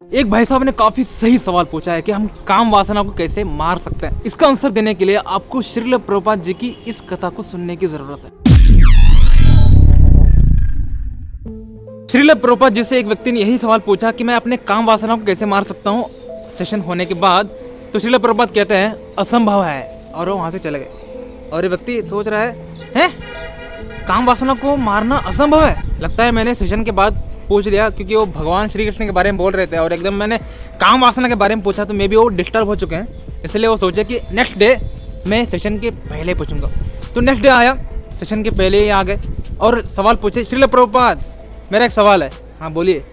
एक भाई साहब ने काफी सही सवाल पूछा है कि हम काम वासना को कैसे मार सकते हैं। इसका आंसर देने के लिए आपको श्रील प्रभुपाद जी की इस कथा को सुनने की जरूरत है। श्रील प्रभुपाद जी से एक व्यक्ति ने यही सवाल पूछा कि मैं अपने काम वासना को कैसे मार सकता हूँ। सेशन होने के बाद तो श्रील प्रभुपाद कहते हैं असंभव है, और वो वहां से चले गए। और ये व्यक्ति सोच रहा है काम वासना को मारना असंभव है। लगता है मैंने सेशन के बाद पूछ लिया, क्योंकि वो भगवान श्री कृष्ण के बारे में बोल रहे थे और एकदम मैंने काम वासना के बारे में पूछा, तो मे भी वो डिस्टर्ब हो चुके हैं। इसलिए वो सोचे कि नेक्स्ट डे मैं सेशन के पहले पूछूंगा। तो नेक्स्ट डे आया, सेशन के पहले ही आ गए और सवाल पूछे, श्रील प्रभुपाद मेरा एक सवाल है। हाँ बोलिए,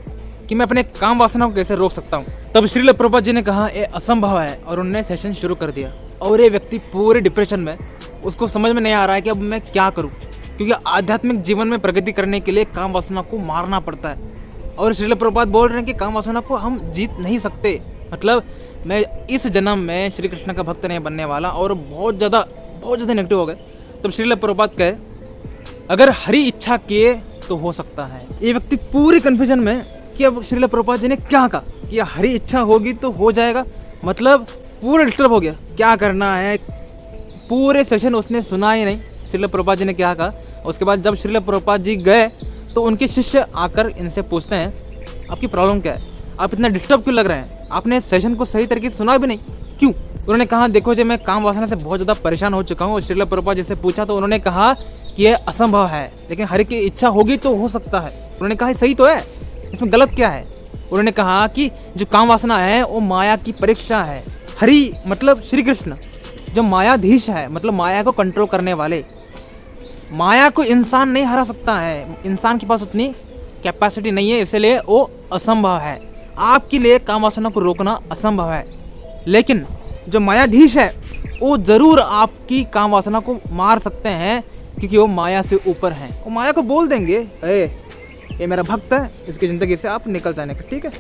कि मैं अपने काम वासना को कैसे रोक सकता हूँ। तब श्रील प्रभुपाद जी ने कहा ये असंभव है, और उन्होंने सेशन शुरू कर दिया। और ये व्यक्ति पूरे डिप्रेशन में, उसको समझ में नहीं आ रहा है कि अब मैं क्या करूँ, क्योंकि आध्यात्मिक जीवन में प्रगति करने के लिए काम वासना को मारना पड़ता है। और श्रील प्रभुपाद बोल रहे हैं कि काम वासना को हम जीत नहीं सकते, मतलब मैं इस जन्म में श्री कृष्ण का भक्त नहीं बनने वाला, और बहुत ज़्यादा नेगेटिव हो गए। तब श्रील प्रभुपाद कहे अगर हरी इच्छा किए तो हो सकता है। ये व्यक्ति पूरी कन्फ्यूजन में कि अब श्रील प्रभुपाद जी ने क्या कहा कि हरी इच्छा होगी तो हो जाएगा, मतलब पूरा डिस्टर्ब हो गया, क्या करना है। पूरे सेशन उसने सुना ही नहीं श्रील प्रभुपाद जी ने क्या कहा। उसके बाद जब श्रील प्रभुपाद जी गए तो उनके शिष्य आकर इनसे पूछते हैं आपकी प्रॉब्लम क्या है, आप इतना डिस्टर्ब क्यों लग रहे हैं, आपने सेशन को सही तरीके से सुना भी नहीं, क्यों। उन्होंने कहा देखो जी मैं काम वासना से बहुत ज़्यादा परेशान हो चुका हूँ। और श्रील प्रभुपाद जी से पूछा तो उन्होंने कहा कि यह असंभव है, लेकिन हरि की इच्छा होगी तो हो सकता है। उन्होंने कहा सही तो है, इसमें गलत क्या है। उन्होंने कहा कि जो काम वासना है वो माया की परीक्षा है। हरि मतलब श्री कृष्ण, जो मायाधीश है, मतलब माया को कंट्रोल करने वाले। माया को इंसान नहीं हरा सकता है, इंसान के पास उतनी कैपेसिटी नहीं है, इसलिए वो असंभव है। आपके लिए काम वासना को रोकना असंभव है, लेकिन जो मायाधीश है वो जरूर आपकी काम वासना को मार सकते हैं, क्योंकि वो माया से ऊपर हैं। वो माया को बोल देंगे ये मेरा भक्त है, इसकी ज़िंदगी से आप निकल जाने का, ठीक है,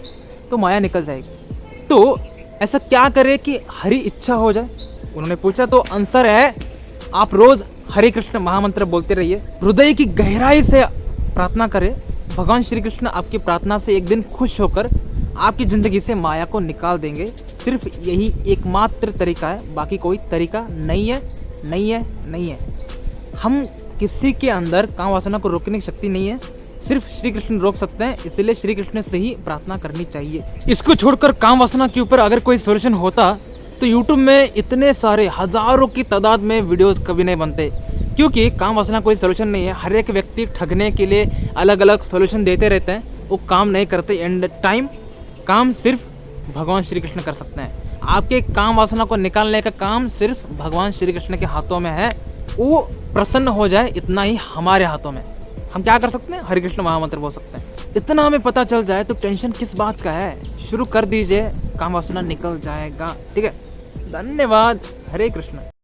तो माया निकल जाएगी। तो ऐसा क्या करें कि हरी इच्छा हो जाए। उन्होंने पूछा तो आंसर है आप रोज हरे कृष्ण महामंत्र बोलते रहिए, हृदय की गहराई से प्रार्थना करें। भगवान श्री कृष्ण आपकी प्रार्थना से एक दिन खुश होकर आपकी जिंदगी से माया को निकाल देंगे। सिर्फ यही एकमात्र तरीका है, बाकी कोई तरीका नहीं है। हम किसी के अंदर काम वासना को रोकने की शक्ति नहीं है, सिर्फ श्री कृष्ण रोक सकते हैं, इसलिए श्री कृष्ण से ही प्रार्थना करनी चाहिए। इसको छोड़कर काम वासना के ऊपर अगर कोई सोल्यूशन होता तो YouTube में इतने सारे हजारों की तादाद में वीडियोस कभी नहीं बनते, क्योंकि काम वासना कोई सोल्यूशन नहीं है। हर एक व्यक्ति ठगने के लिए अलग अलग सोल्यूशन देते रहते हैं, वो काम नहीं करते। एंड टाइम काम सिर्फ भगवान श्री कृष्ण कर सकते हैं। आपके काम वासना को निकालने का काम सिर्फ भगवान श्री कृष्ण के हाथों में है। वो प्रसन्न हो जाए इतना ही हमारे हाथों में। हम क्या कर सकते हैं, हरे कृष्ण महामंत्र बोल सकते हैं। इतना हमें पता चल जाए तो टेंशन किस बात का है। शुरू कर दीजिए, काम वासना निकल जाएगा, ठीक है। धन्यवाद। हरे कृष्ण।